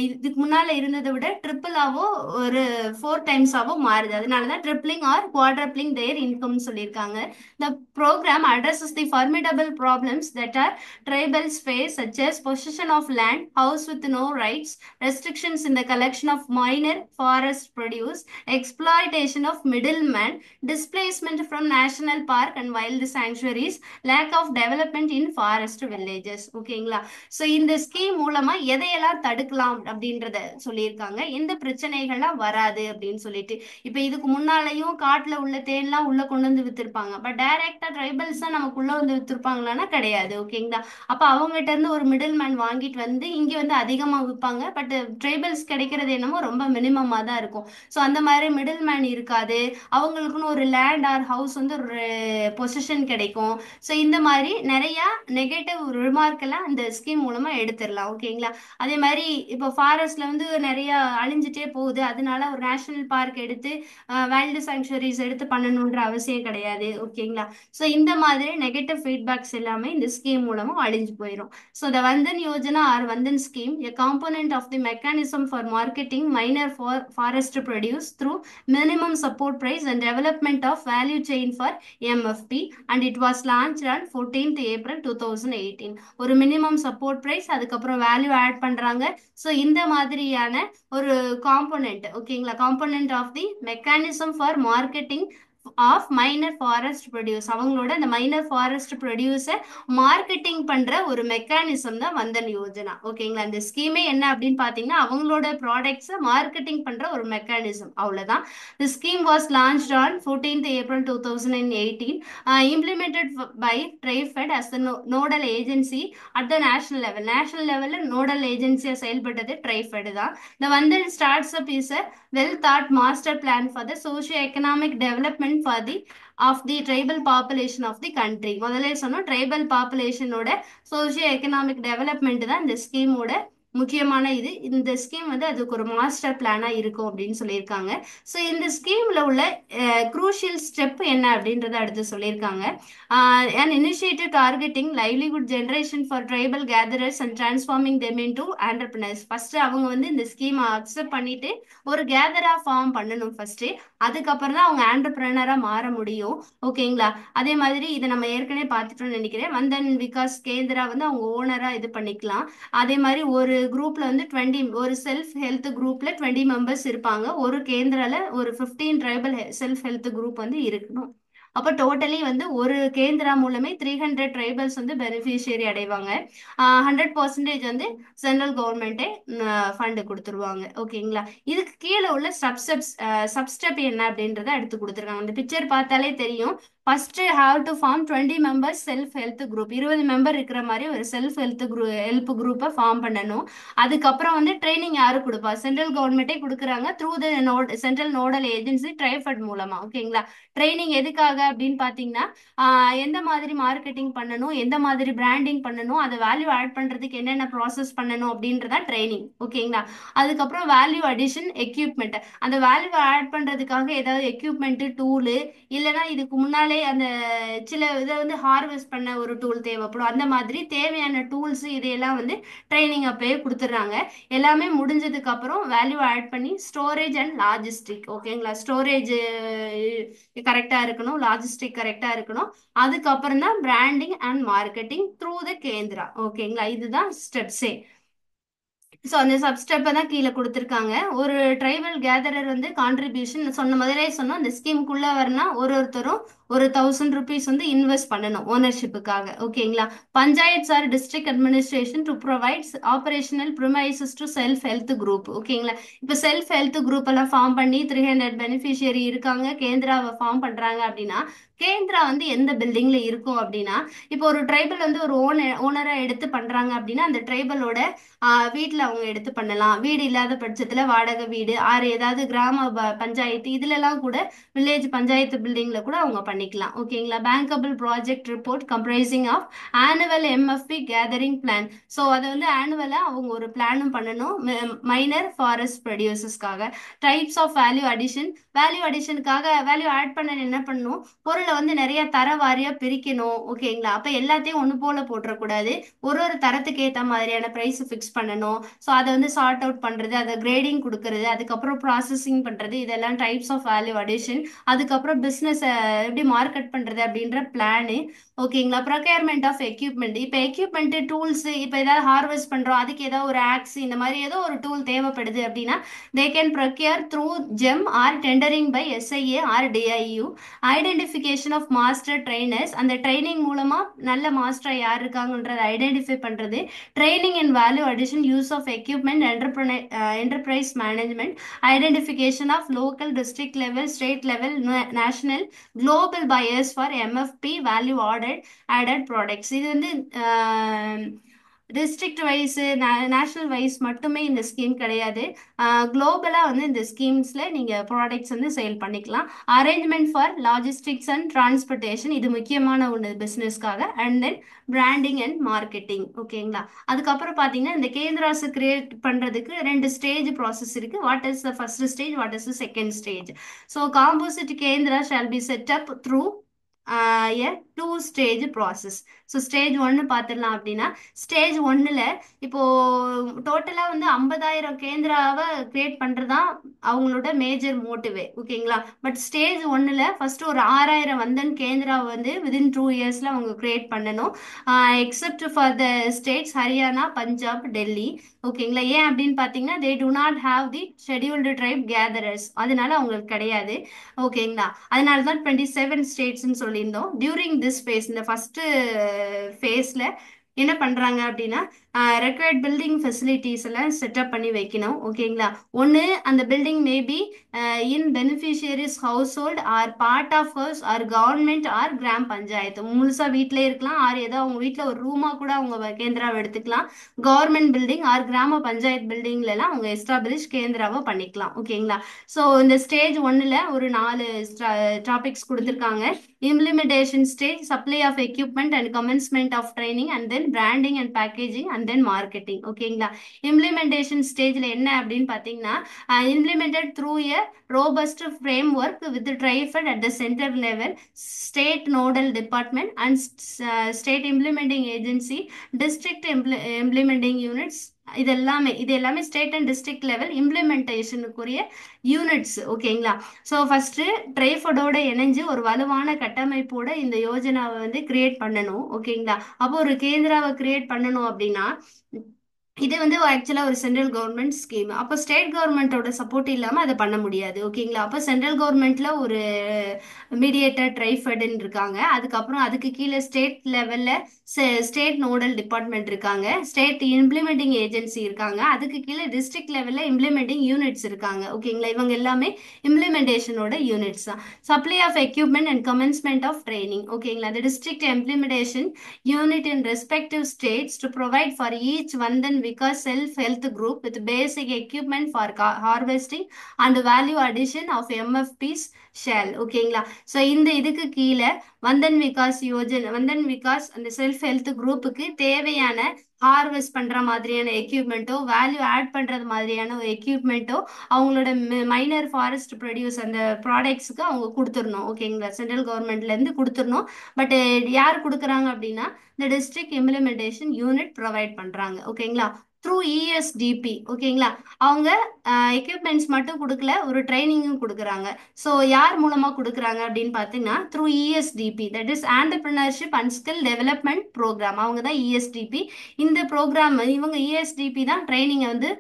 இதுக்கு முன்னால இருந்ததை விட ட்ரிபிளாவோ ஒரு 4 டைம்ஸாவோ மாறுது. அதனாலதான் ட்ரிப்ளிங் ஆர் குவாட்ரப்ளிங் தேர் இன்கம் சொல்லியிருக்காங்க. The program addresses the formidable problems that our tribals face, such as possession of land, house with no rights, restrictions in the collection of minor forest produce, exploitation of middlemen, displacement from national park and wild sanctuaries, lack of development in forest villages. ஓகேங்களா? So இந்த scheme மூலமா எதையெல்லாம் தடுக்கலாம் அப்படின்றத சொல்லியிருக்காங்க. எந்த பிரச்சனைகள்லாம் வராது அப்படின்னு சொல்லிட்டு. இப்போ இதுக்கு முன்னாலையும் காட்டுல உள்ள தேன்லாம் உள்ள கொண்டு வந்து வித்திருப்பாங்க. பட் டைரக்டா ட்ரைபல்ஸ் தான் நமக்குள்ள வந்து வித்திருப்பாங்களான்னா கிடையாது. ஓகேங்களா? அப்ப அவங்ககிட்ட இருந்து ஒரு மிடில் மேன் வாங்கிட்டு வந்து இங்க வந்து அதிகமா விற்பாங்க. பட் ட்ரைபல்ஸ் கிடைக்கிறது என்னமோ ரொம்ப மினிமமா தான் இருக்கும். ஸோ அந்த மாதிரி மிடில் மேன் இருக்காது. அவங்களுக்குன்னு ஒரு லேண்ட் ஆர் ஹவுஸ் வந்து ஒரு பொசிஷன் கிடைக்கும். ஸோ இந்த மாதிரி நிறைய நெகட்டிவ் ரிமார்க் எல்லாம் இந்த ஸ்கீம் மூலமா எடுத்துடலாம். ஓகேங்களா? அதே மாதிரி இப்போ ஃபாரஸ்ட்ல வந்து நிறைய அழிஞ்சிட்டே போகுது, அதனால ஒரு நேஷனல் பார்க் எடுத்து வைல்டு சாங்சுவரிஸ் எடுத்து பண்ணணுன்ற அவசியம் கிடையாது. ஓகேங்களா? ஸோ இந்த மாதிரி நெகட்டிவ் ஃபீட்பேக்ஸ் எல்லாமே இந்த ஸ்கீம் மூலமா அழிஞ்சு போயிடும். So the Vandan Yojana or Vandan scheme a component of the mechanism for marketing minor forest produce through minimum support price and development of value chain for MFP, and it was launched on 14th April 2018. ஒரு minimum support price, அதுக்கப்புறம் value add பண்றாங்க. So இந்த மாதிரியான ஒரு component. ஓகேங்களா? Component of the mechanism for marketing of minor forest produce. அவங்களோட அந்த minor forest ப்ரொடியூஸை marketing பண்ற ஒரு மெக்கானிசம் தான் வந்தன் யோஜனா. ஓகேங்களா? இந்த ஸ்கீமே என்ன அப்படின்னு பாத்தீங்கன்னா அவங்களோட ப்ராடக்ட்ஸை மார்க்கெட்டிங் பண்ற ஒரு மெக்கானிசம், அவ்வளவுதான். The scheme was launched on 14th April 2018, implemented by TriFed as the nodal agency at the national level. National லெவல்ல நோடல் ஏஜென்சியா செயல்பட்டது ட்ரைஃபெட் தான். The Vandan starts up is a well thought master plan for the socio-economic development for the of the tribal population of the country. முதல்ல சொன்னோம் tribal பாப்புலேஷனோட socio economic development தான் இந்த ஸ்கீமோட முக்கியமான இது. இந்த ஸ்கீம் வந்து அதுக்கு ஒரு மாஸ்டர் பிளானா இருக்கும் அப்படின்னு சொல்லியிருக்காங்க. ஸோ இந்த ஸ்கீம்ல உள்ள குரூஷியல் ஸ்டெப் என்ன அப்படின்றத அடுத்து சொல்லியிருக்காங்க. an initiative targeting livelihood generation for tribal gatherers and transforming them into entrepreneurs. First அவங்க வந்து இந்த ஸ்கீமை அக்செப்ட் பண்ணிட்டு ஒரு கேதரா ஃபார்ம் பண்ணணும் ஃபர்ஸ்ட். அதுக்கப்புறம் தான் அவங்க ஆண்டர்பிரினரா மாற முடியும். ஓகேங்களா? அதே மாதிரி இதை நம்ம ஏற்கனவே பார்த்துட்டோம்னு நினைக்கிறேன். வந்தன் விகாஸ் கேந்திரா வந்து அவங்க ஓனரா இது பண்ணிக்கலாம். அதே மாதிரி ஒரு குரூப்ல வந்து 20, ஒரு செல்ஃப் ஹெல்த் குரூப்ல 20 மெம்பர்ஸ் இருப்பாங்க. ஒரு கேந்திரால ஒரு 15 ட்ரைபல் செல்ஃப் ஹெல்த் குரூப் வந்து இருக்கணும். அப்போ டோட்டலி வந்து ஒரு கேந்திரா மூலமே 300 ட்ரைபல்ஸ் வந்து பெனிஃபிஷியரி அடைவாங்க. 100% வந்து சென்ட்ரல் கவர்மெண்ட்டே ஃபண்டு கொடுத்துருவாங்க. ஓகேங்களா? இதுக்கு கீழே உள்ள சப்ஸ்டெப் என்ன அப்படின்றத எடுத்து கொடுத்துருக்காங்க. இந்த பிக்சர் பார்த்தாலே தெரியும். First have to form 20 members self help group. 20 member இருக்கிற மாதிரி ஒரு செல்ஃப் ஹெல்ப் குரூப்பை ஃபார்ம் பண்ணணும். அதுக்கப்புறம் வந்து ட்ரைனிங் யாரு கொடுப்பா? சென்ட்ரல் கவர்மெண்ட்டே கொடுக்குறாங்க through the central nodal agency TRIFED மூலமா. ஓகேங்களா? ட்ரைனிங் எதுக்காக அப்படின்னு பாத்தீங்கன்னா எந்த மாதிரி மார்க்கெட்டிங் பண்ணணும், எந்த மாதிரி பிராண்டிங் பண்ணணும், அதை வேல்யூ ஆட் பண்றதுக்கு என்னென்ன ப்ராசஸ் பண்ணணும் அப்படின்றதா ட்ரைனிங். ஓகேங்களா? அதுக்கப்புறம் வேல்யூ அடிஷன் எக்யூப்மெண்ட். அந்த வேல்யூ ஆட் பண்றதுக்காக ஏதாவது எக்யூப்மெண்ட், டூலு, இல்லைன்னா இதுக்கு முன்னாலே அந்த சில இதை வந்து ஹார்வெஸ்ட் பண்ண ஒரு டூல் தேவைப்படும். அந்த மாதிரி தேவையான டூல்ஸ் இதையெல்லாம் வந்து ட்ரைனிங் அப்பயே கொடுத்துட்றாங்க. எல்லாமே முடிஞ்சதுக்கு அப்புறம் வேல்யூ ஆட் பண்ணி ஸ்டோரேஜ் அண்ட் லாஜிஸ்டிக். ஓகேங்களா? ஸ்டோரேஜ் கரெக்டா இருக்கணும், லாஜிஸ்டிக் கரெக்டா இருக்கணும். அதுக்கப்புறம் தான் branding and marketing through the Kendra. ஓகேங்களா? இதுதான் ஸ்டெப்ஸே. ஸோ அந்த சப்ஸ்டெப்பை தான் கீழே கொடுத்துருக்காங்க. ஒரு ட்ரைபல் கேதரர் வந்து கான்ட்ரிபியூஷன் சொன்ன முதலே சொன்னோம், இந்த ஸ்கீமுக்குள்ள வரனா ஒருத்தரும் ஒரு 1000 rupees வந்து இன்வெஸ்ட் பண்ணணும் ஓனர்ஷிப்புக்காக. ஓகேங்களா? Panchayats or district administration to provides operational premises to self help group. ஓகேங்களா? இப்போ செல்ஃப் ஹெல்த் குரூப் எல்லாம் ஃபார்ம் பண்ணி 300 பெனிஃபிஷியரி இருக்காங்க, கேந்திராவை ஃபார்ம் பண்றாங்க அப்படின்னா கேந்திரா வந்து எந்த பில்டிங்ல இருக்கும் அப்படின்னா, இப்போ ஒரு ட்ரைபல் வந்து ஒரு ஓனரா எடுத்து பண்றாங்க அப்படின்னா அந்த ட்ரைபலோட வீட்டில் அவங்க எடுத்து பண்ணலாம். வீடு இல்லாத பட்சத்தில் வாடகை வீடு ஆறு ஏதாவது கிராம பஞ்சாயத்து இதுலலாம் கூட வில்லேஜ் பஞ்சாயத்து பில்டிங்ல கூட அவங்க பண்ணிக்கலாம். ஓகேங்களா? Bankable project report comprising of annual MFP gathering plan. So அதை வந்து ஆனுவலா அவங்க ஒரு பிளானும் பண்ணணும். மைனர் ஃபாரஸ்ட் ப்ரொடியூசர்ஸ்க்காக types of value addition. Value அடிஷனுக்காக வேல்யூ ஆட் பண்ண என்ன பண்ணணும், பொருளை வந்து நிறைய தர வாரியா பிரிக்கணும். ஓகேங்களா? அப்ப எல்லாத்தையும் ஒண்ணு போல போட்டுறக்கூடாது. ஒரு ஒரு தரத்துக்கு ஏற்ற மாதிரியான ப்ரைஸ் ஃபிக்ஸ் பண்ணணும். ஸோ அதை வந்து சார்ட் அவுட் பண்றது, அதை கிரேடிங் கொடுக்கறது, அதுக்கப்புறம் ப்ராசஸிங் பண்றது, இதெல்லாம் டைப்ஸ் ஆஃப் வேல்யூ அடிஷன். அதுக்கப்புறம் பிஸ்னஸ் எப்படி மார்க்கெட் பண்றது அப்படின்ற பிளானு. ஓகேங்களா? Procurement of equipment. இப்போ எக்யூப்மெண்ட் டூல்ஸ், இப்போ ஏதாவது ஹார்வெஸ்ட் பண்றோம், அதுக்கு ஏதாவது ஒரு ஆக்ஸ் இந்த மாதிரி ஏதோ ஒரு டூல் தேவைப்படுது அப்படின்னா they can procure through GeM or tendering by SIA or DIU. Identification of master trainers. அந்த ட்ரைனிங் மூலமா நல்ல மாஸ்டர் யார் இருக்காங்கன்றதை ஐடென்டிஃபை பண்றது. Training and value addition, use of equipment, enterprise management, identification of local, district level, state level, national, global buyers for MFP value added products. இது வந்து district wise, national wise மட்டுமே இந்த scheme கிடையாது. குளோபலா வந்து இந்த ஸ்கீம்ஸ்ல நீங்க ப்ராடக்ட்ஸ் வந்து சேல் பண்ணிக்கலாம். Arrangement for logistics and transportation, இது முக்கியமான ஒன்று பிசினஸ்க்காக. And then branding and marketing. ஓகேங்களா? அதுக்கப்புறம் பார்த்தீங்கன்னா இந்த கேந்திராஸ் கிரியேட் பண்றதுக்கு ரெண்டு ஸ்டேஜ் ப்ராசஸ் இருக்கு. What is the first stage, what is the second stage? So composite Kendra shall be set up through a two-stage process. So stage ஒன்னு பார்த்துடலாம். அப்படின்னா ஸ்டேஜ் ஒன்னுல இப்போ டோட்டலா வந்து 50,000 கேந்திராவை கிரியேட் பண்றதுதான் அவங்களோட மேஜர் மோட்டிவே. ஓகேங்களா? பட் ஸ்டேஜ் ஒன்னுல ஃபர்ஸ்ட் ஒரு 6,000 வந்தன் கேந்திராவை வந்து விதின் 2 yearsல அவங்க கிரியேட் பண்ணணும். Except for the states Haryana, Punjab, Delhi. ஓகேங்களா? ஏன் அப்படின்னு பார்த்தீங்கன்னா they do not have the scheduled tribe gatherers, அதனால அவங்களுக்கு கிடையாது. ஓகேங்களா? அதனால தான் 27 ஸ்டேட்ஸ்ன்னு சொல்லியிருந்தோம். டியூரிங் திஸ் ஃபேஸ், இந்த ஃபர்ஸ்ட் ஃபேஸ்ல என்ன பண்றாங்க அப்படின்னா ரெக்வயர்ட் பில்டிங் ஃபெசிலிட்டிஸ் எல்லாம் செட்டப் பண்ணி வைக்கணும். ஓகேங்களா? ஒன்று அந்த building maybe in beneficiaries house hold or part of house or government or gram panchayat. முழுசா வீட்டிலே இருக்கலாம், ஆர் ஏதோ அவங்க வீட்டில் ஒரு ரூமா கூட அவங்க கேந்திராவை எடுத்துக்கலாம். கவர்மெண்ட் பில்டிங் ஆர் கிராம பஞ்சாயத்து பில்டிங்ல எல்லாம் அவங்க எஸ்டாப்ளிஷ் கேந்திராவை பண்ணிக்கலாம். ஓகேங்களா? ஸோ இந்த ஸ்டேஜ் ஒன்னுல ஒரு 4 டாபிக்ஸ் கொடுத்துருக்காங்க. implementation stage, supply of equipment and commencement of training, and then branding and packaging, and then marketing. ஓகேங்களா? implementation stageல என்ன அப்படின்னு பார்த்தீங்கன்னா implemented through a robust framework with the TriFed at the center level, state nodal department and state implementing agency, district implementing units. இது எல்லாமே state and district level இம்ப்ளிமெண்டேஷனுக்குரிய units. ஓகேங்களா? So first ட்ரைஃபடோட இணைஞ்சு ஒரு வலுவான கட்டமைப்போட இந்த யோஜனாவை வந்து கிரியேட் பண்ணணும். ஓகேங்களா? அப்போ ஒரு கேந்திராவை கிரியேட் பண்ணணும் அப்படின்னா இது வந்து ஆக்சுவலா ஒரு சென்ட்ரல் கவர்மெண்ட் ஸ்கீம். அப்போ ஸ்டேட் கவர்மெண்டோட சப்போர்ட் இல்லாம அதை பண்ண முடியாது. ஓகேங்களா? அப்போ சென்ட்ரல் கவர்மெண்ட்ல ஒரு மீடியேட்டர் ட்ரைஃபெட்னு இருக்காங்க. அதுக்கப்புறம் அதுக்கு கீழே ஸ்டேட் லெவல்ல ஸ்டேட் நோடல் டிபார்ட்மெண்ட் இருக்காங்க, ஸ்டேட் இம்ப்ளிமெண்டிங் ஏஜென்சி இருக்காங்க, அதுக்கு கீழே டிஸ்ட்ரிக்ட் லெவல்ல இம்ப்ளிமெண்டிங் யூனிட்ஸ் இருக்காங்க. ஓகேங்களா? இவங்க எல்லாமே இம்ப்ளிமெண்டேஷனோட யூனிட்ஸ் தான். Supply of equipment and commencement of training. ஓகேங்களா? the district implementation unit in respective states to provide for each Vandan Vikas Self Health Group with basic equipment for harvesting and value addition of MFPs shell. ஓகேங்களா? So இந்த இதுக்கு கீழே வந்தன் விகாஸ் அந்த self health குரூப்புக்கு தேவையான harvest பண்ற மாதிரியான எக்யூப்மெண்ட்டோ value add பண்றது மாதிரியான ஒரு எக்யூப்மெண்ட்டோ அவங்களோட மைனர் ஃபாரஸ்ட் ப்ரொடியூஸ் அந்த ப்ராடக்ட்ஸ்க்கு அவங்க கொடுத்துடணும். ஓகேங்களா? சென்ட்ரல் கவர்மெண்ட்ல இருந்து கொடுத்துடணும். பட் யார் கொடுக்குறாங்க அப்படின்னா இந்த டிஸ்ட்ரிக்ட் இம்ப்ளிமெண்டேஷன் யூனிட் ப்ரொவைட் பண்றாங்க. ஓகேங்களா? த்ரூ இஎஸ்டிபி. ஓகேங்களா? அவங்க எக்யூப்மெண்ட்ஸ் மட்டும் கொடுக்கல, ஒரு ட்ரைனிங்கும் கொடுக்குறாங்க. ஸோ யார் மூலமா கொடுக்குறாங்க அப்படின்னு பார்த்தீங்கன்னா through ESDP, that is entrepreneurship and skill development programme. அவங்க தான் இஎஸ்டிபி. இந்த ப்ரோக்ராம் இவங்க இஎஸ்டிபி தான் ட்ரைனிங்கை வந்து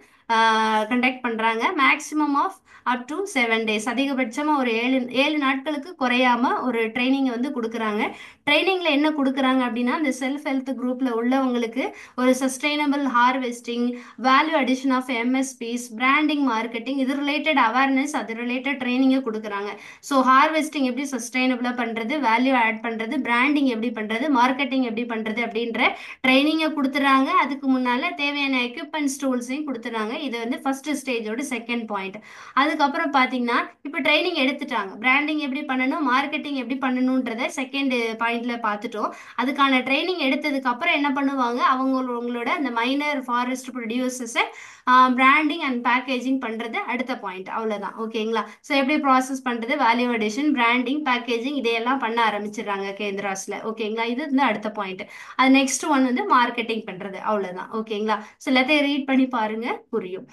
கண்டக்ட் பண்றாங்க. Maximum of up to 7 days, அதிகபட்சமா ஒரு ஏழு நாட்களுக்கு குறையாம ஒரு ட்ரைனிங் வந்து கொடுக்குறாங்க. ட்ரைனிங்ல என்ன கொடுக்குறாங்க அப்படின்னா இந்த செல்ஃப் ஹெல்த் குரூப்ல உள்ளவங்களுக்கு ஒரு sustainable harvesting, value addition of MSPs, branding, marketing, இது ரிலேட்டட் அவேர்னஸ், அது ரிலேட்டட் ட்ரைனிங்கை கொடுக்குறாங்க. ஸோ ஹார்வெஸ்டிங் எப்படி சஸ்டைனபிளா பண்றது, வேல்யூ ஆட் பண்றது, பிராண்டிங் எப்படி பண்றது, மார்க்கெட்டிங் எப்படி பண்றது அப்படின்ற ட்ரைனிங்கை கொடுத்துறாங்க. அதுக்கு முன்னால தேவையான எக்யூப்மெண்ட்ஸ் டூல்ஸையும் கொடுத்துறாங்க. இது வந்து ஃபர்ஸ்ட் ஸ்டேஜோட செகண்ட் பாயிண்ட். அதுக்கப்புறம் பாத்தீங்கன்னா இப்போ ட்ரைனிங் எடுத்துட்டாங்க, பிராண்டிங் எப்படி பண்ணணும், மார்க்கெட்டிங் எப்படி பண்ணணும்ன்றத செகண்ட் பாயிண்ட்ல பார்த்துட்டோம். அதுக்கான ட்ரைனிங் எடுத்ததுக்கு அப்புறம் என்ன பண்ணுவாங்க, அவங்களோட அந்த மைனர் ஃபாரஸ்ட் ப்ரொடியூசர்ஸை பிராண்டிங் அண்ட் பேக்கேஜிங் பண்றது அடுத்த பாயிண்ட். அவ்வளவுதான். ஓகேங்களா? ஸோ எப்படி ப்ராசஸ் பண்றது, வேல்யூ அடிஷன், பிராண்டிங், பேக்கேஜிங் இதையெல்லாம் பண்ண ஆரம்பிச்சிடுறாங்க கேந்திராஸ்ல. ஓகேங்களா? இது வந்து அடுத்த பாயிண்ட். அது நெக்ஸ்ட் ஒன் வந்து மார்க்கெட்டிங் பண்றது. அவ்வளவுதான். ஓகேங்களா? ஸோ எல்லாத்தையும் ரீட் பண்ணி பாருங்க, புரியும்.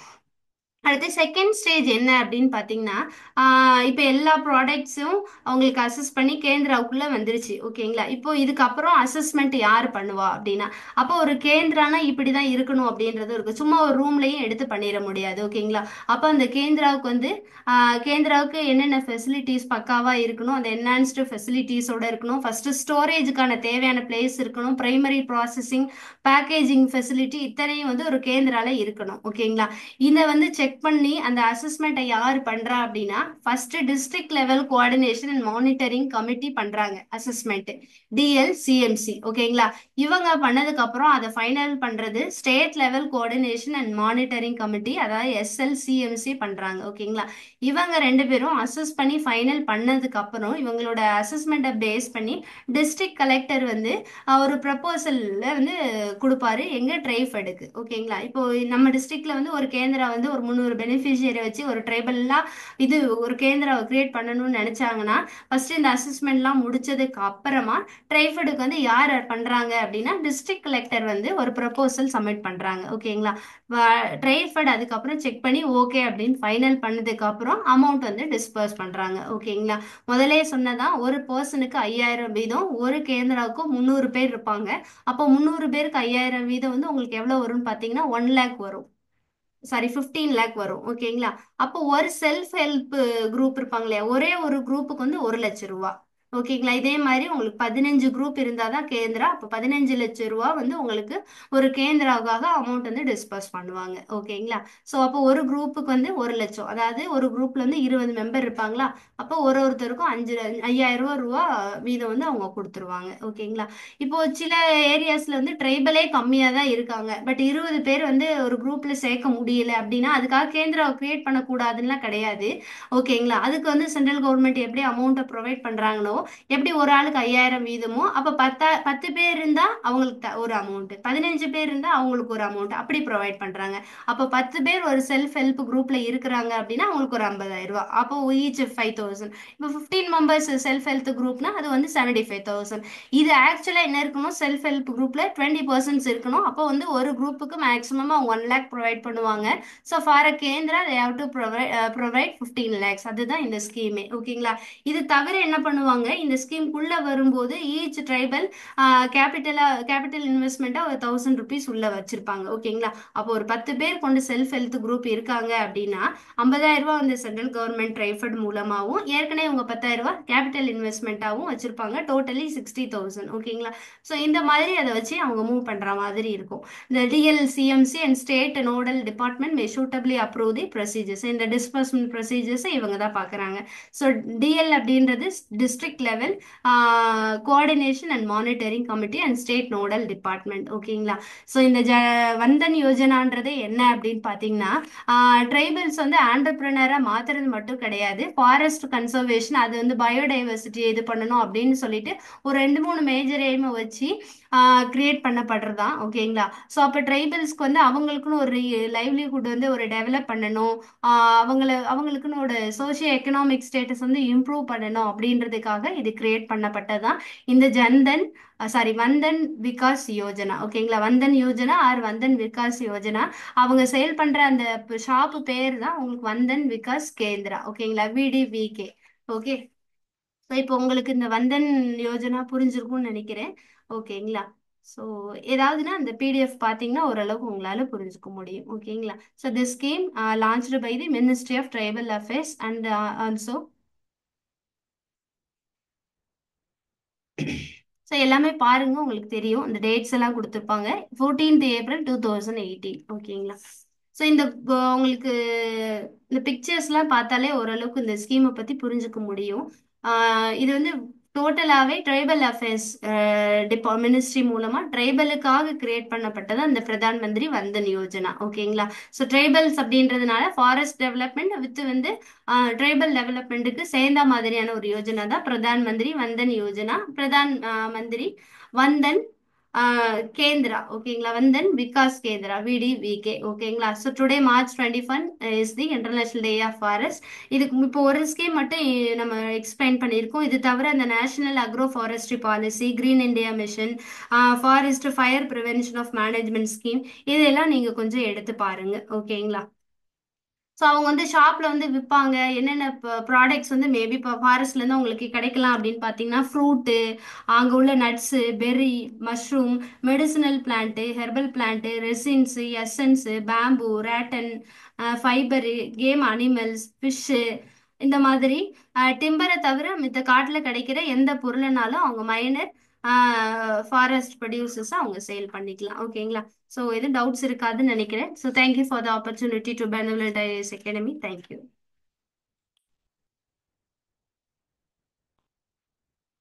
அடுத்து செகண்ட் ஸ்டேஜ் என்ன அப்படின்னு பார்த்தீங்கன்னா இப்போ எல்லா ப்ராடக்ட்ஸும் அவங்களுக்கு அசஸ் பண்ணி கேந்திராவுக்குள்ள வந்துருச்சு. ஓகேங்களா? இப்போ இதுக்கப்புறம் அசஸ்மெண்ட் யார் பண்ணுவா அப்படின்னா, அப்போ ஒரு கேந்திரானா இப்படி தான் இருக்கணும் அப்படின்றது இருக்கு. சும்மா ஒரு ரூம்லையும் எடுத்து பண்ணிட முடியாது. ஓகேங்களா? அப்போ அந்த கேந்திராவுக்கு வந்து கேந்திராவுக்கு என்னென்ன ஃபெசிலிட்டிஸ் பக்காவா இருக்கணும், அந்த என்ஹான்ஸ்டு ஃபெசிலிட்டிஸோட இருக்கணும். ஃபர்ஸ்ட் ஸ்டோரேஜுக்கான தேவையான பிளேஸ் இருக்கணும், பிரைமரி ப்ராசஸிங், பேக்கேஜிங் ஃபெசிலிட்டி இத்தனையும் வந்து ஒரு கேந்திரால இருக்கணும். ஓகேங்களா? இதை வந்து செக் பண்ணி அந்த அசஸ்மெண்ட்டை யார் பண்றா அப்படின்னா first district level coordination and monitoring committee பண்றாங்க அசஸ்மெண்ட், டிஎல்சிஎம்சி. ஓகேங்களா? இவங்க பண்ணதுக்கு அப்புறம் அதை ஃபைனல் பண்றது state level coordination and monitoring committee, அதாவது எஸ்எல்சிஎம்சி பண்றாங்க. ஓகேங்களா? இவங்க ரெண்டு பேரும் அசஸ் பண்ணி ஃபைனல் பண்ணதுக்கு அப்புறம் இவங்களோட அசஸ்மெண்ட்டை பேஸ் பண்ணி டிஸ்ட்ரிக்ட் கலெக்டர் வந்து ஒரு ப்ரப்போசல்ல வந்து கொடுப்பாரு எங்க ட்ரைஃபெடுக்கு. ஓகேங்களா? இப்போ நம்ம டிஸ்ட்ரிக்ட்ல வந்து ஒரு கேந்திரா வந்து ஒரு 300 பெனிஃபிஷியரை வச்சு ஒரு ட்ரைபல்லாம் இது ஒரு கேந்திராவை கிரியேட் பண்ணணும்னு நினைச்சாங்கன்னா ஃபர்ஸ்ட் இந்த அசஸ்மெண்ட்லாம் முடிச்சதுக்கு அப்புறமா ட்ரைஃபெடுக்கு வந்து யார் பண்றாங்க அப்படின்னா டிஸ்ட்ரிக்ட் கலெக்டர் வந்து ஒரு ப்ரப்போசல் சப்மிட் பண்றாங்க. ஓகேங்களா? ட்ரைஃபெட் அதுக்கப்புறம் செக் பண்ணி ஓகே அப்படின்னு ஃபைனல் பண்ணதுக்கு அப்புறம் அமௌண்ட் வந்து டிஸ்பர்ஸ் பண்றாங்க. ஓகேங்களா? முதலே சொன்னதான் ஒரு பர்சனுக்கு 5000 வீதம், ஒரு கேந்திராவுக்கு 300 பேர் இருப்பாங்க. அப்போ 300 பேருக்கு 5000 வீதம் வந்து உங்களுக்கு எவ்வளவு வரும்னு பாத்தீங்கன்னா 1 lakh வரும். சாரி 15 lakh வரும். ஓகேங்களா? அப்போ ஒரு செல்ஃப் ஹெல்ப் குரூப் இருப்பாங்க இல்லையா, ஒரே ஒரு குரூப்புக்கு வந்து 1 லட்சம் ரூபாய். ஓகேங்களா? இதே மாதிரி உங்களுக்கு 15 குரூப் இருந்தாதான் கேந்திரா, அப்போ 15 லட்சம் ரூபாய் வந்து உங்களுக்கு ஒரு கேந்திராவுக்காக அமௌண்ட் வந்து டிஸ்பர்ஸ் பண்ணுவாங்க. ஓகேங்களா? ஸோ அப்போ ஒரு குரூப்புக்கு வந்து 1 லட்சம், அதாவது ஒரு குரூப்ல வந்து 20 மெம்பர் இருப்பாங்களா, அப்போ ஒருத்தருக்கும் 5000 ரூபாய் வீதம் வந்து அவங்க கொடுத்துருவாங்க. ஓகேங்களா? இப்போ சில ஏரியாஸ்ல வந்து ட்ரைபலே கம்மியா தான் இருக்காங்க, பட் 20 பேர் வந்து ஒரு குரூப்ல சேர்க்க முடியல அப்படின்னா அதுக்காக கேந்திராவை கிரியேட் பண்ணக்கூடாதுன்னா கிடையாது. ஓகேங்களா? அதுக்கு வந்து சென்ட்ரல் கவர்மெண்ட் எப்படி அமௌண்ட்டை ப்ரொவைட் பண்றாங்களோ, எப்படி ஒரு ஆளுக்கு 5000 வீதமோ, அப்ப 10 பேர் இருந்தா அவங்களுக்கு ஒரு அமௌண்ட், 15 பேர் இருந்தா அவங்களுக்கு ஒரு அமௌண்ட், அப்படி ப்ரொவைட் பண்றாங்க. அப்ப 10 பேர் ஒரு செல்ஃப் ஹெல்ப் குரூப்ல இருக்கிறாங்க அப்படின்னா அவங்களுக்கு ஒரு 50,000 ரூபாய், அப்போ ஈச் 5000. இப்போ 15 மெம்பர்ஸ் செல்ஃப் ஹெல்ப் குரூப்னா அது வந்து 75,000. இது ஆக்சுவலா என்ன இருக்கணும், செல்ஃப் ஹெல்ப் குரூப்ல 20% இருக்கணும். அப்போ வந்து ஒரு குரூப்புக்கு மேக்ஸிமம் 1 lakh ப்ரொவைட் பண்ணுவாங்க. So for a Kendra they have to provide 15 lakhs. அதுதான் இந்த ஸ்கீமே. ஓகேங்களா? இது தவிர என்ன பண்ணுவாங்க, இந்த ஸ்கீம்குள்ள வரும்போது ஈச் ட்ரைபல் கேபிட்டல் இன்வெஸ்ட்மெண்ட்டா ஒரு 1000 rupees உள்ள வச்சிருப்பாங்க. ஓகேங்களா? அப்போ ஒரு 10 பேர் கொண்டு செல்ஃப் ஹெல்த் குரூப் இருக்காங்க அப்படின்னா 50,000 வந்து சென்ட்ரல் கவர்மெண்ட் ட்ரைஃபட் மூலமாகவும் ஏற்கனவே உங்க 10,000 கேபிட்டல் இன்வெஸ்ட்மெண்ட்டாகவும் வச்சிருப்பாங்க. டோட்டலி 60,000. ஓகேங்களா? ஸோ இந்த மாதிரி அதை வச்சு அவங்க மூவ் பண்ற மாதிரி இருக்கும். இந்த DLCMC and state nodal department may suitably approve the procedures. இந்த டிஸ்பர்ஸ்மெண்ட் ப்ரொசீஜர்ஸ் இவங்க தான் பாக்குறாங்க. ஸோ டிஎல் அப்படின்றது district district level coordination and monitoring committee and state nodal department. ஓகேங்களா? ஸோ இந்த வந்தன் யோஜனான்றது என்ன அப்படின்னு பார்த்தீங்கன்னா, ட்ரைபல்ஸ் வந்து ஆண்டர்பிரினரா மாத்துறது மட்டும் கிடையாது, ஃபாரஸ்ட் கன்சர்வேஷன், அது வந்து பயோடைவர்சிட்டி இது பண்ணணும் அப்படின்னு சொல்லிட்டு ஒரு 2 3 மேஜர் எய்மை வச்சு கிரியேட் பண்ணப்படுறதான். ஓகேங்களா? ஸோ அப்போ ட்ரைபல்ஸ்க்கு வந்து அவங்களுக்குன்னு ஒரு லைவ்லிஹுட் வந்து ஒரு டெவலப் பண்ணணும், அவங்களுக்குன்னு ஒரு சோஷியோ எக்கனாமிக் ஸ்டேட்டஸ் வந்து இம்ப்ரூவ் பண்ணணும் அப்படின்றதுக்காக இது கிரியேட் பண்ணப்பட்டதான் இந்த ஜன்தன் சாரி வந்தன் விகாஸ் யோஜனா. ஓகேங்களா? வந்தன் யோஜனா ஆர் வந்தன் விகாஸ் யோஜனா. அவங்க சேல் பண்ற அந்த ஷாப்பு பேர் தான் உங்களுக்கு வந்தன் விகாஸ் கேந்திரா. ஓகேங்களா? விடிவிகே. ஓகே. ஸோ இப்போ உங்களுக்கு இந்த வந்தன் யோஜனா புரிஞ்சிருக்கும்னு நினைக்கிறேன். ஓகேங்களா? ஸோ ஏதாவதுன்னா அந்த பிடிஎஃப் பார்த்தீங்கன்னா ஓரளவுக்கு உங்களால புரிஞ்சுக்க முடியும். ஓகேங்களா? So this scheme launched by the ministry of tribal affairs and also so எல்லாமே பாருங்க, உங்களுக்கு தெரியும். இந்த டேட்ஸ் எல்லாம் கொடுத்துருப்பாங்க. 14th April 2018. ஓகேங்களா? ஸோ இந்த உங்களுக்கு இந்த பிக்சர்ஸ்லாம் பார்த்தாலே ஓரளவுக்கு இந்த ஸ்கீமை பற்றி புரிஞ்சுக்க முடியும். இது வந்து டோட்டலாகவே ட்ரைபல் அஃபேர்ஸ் மினிஸ்ட்ரி மூலமா ட்ரைபலுக்காக கிரியேட் பண்ணப்பட்டது அந்த பிரதான் மந்திரி வந்தன் யோஜனா. ஓகேங்களா? ஸோ ட்ரைபல்ஸ் அப்படின்றதுனால ஃபாரஸ்ட் டெவலப்மெண்ட் வித் வந்து ட்ரைபல் டெவலப்மெண்ட்டுக்கு சேர்ந்த மாதிரியான ஒரு யோஜனா தான் பிரதான் மந்திரி வந்தன் யோஜனா. பிரதான் மந்திரி வந்தன் கேந்திரா. ஓகேங்களா? வந்தன் விகாஸ் கேந்திரா, விடிவிகே. ஓகேங்களா? So today March 21 is the international day of forest. இதுக்கு இப்போ ஒரு ஸ்கீம் மட்டும் நம்ம எக்ஸ்பிளைன் பண்ணியிருக்கோம். இது தவிர அந்த national agro forestry policy, green India mission, forest fire prevention of management scheme, இதெல்லாம் நீங்க கொஞ்சம் எடுத்து பாருங்க. ஓகேங்களா? ஸோ அவங்க வந்து ஷாப்ல வந்து விற்பாங்க. என்னென்ன ப்ராடக்ட்ஸ் வந்து மேபி இப்போ ஃபாரஸ்ட்ல இருந்து உங்களுக்கு கிடைக்கலாம் அப்படின்னு பார்த்தீங்கன்னா, ஃப்ரூட்டு, அங்கே உள்ள nuts, berry, mushroom, medicinal plant, herbal plant, resins, essence, bamboo, rattan, fibre, game animals, fish, இந்த மாதிரி டிம்பரை தவிர மித்த காட்டில் கிடைக்கிற எந்த பொருளைனாலும் அவங்க மைனர் ஃபாரஸ்ட் ப்ரொடியூசர்ஸ் அவங்க சேல் பண்ணிக்கலாம். ஓகேங்களா? ஸோ எதுவும் டவுட்ஸ் இருக்காதுன்னு நினைக்கிறேன். So thank you for the opportunity to benevolent IAS academy. Thank you.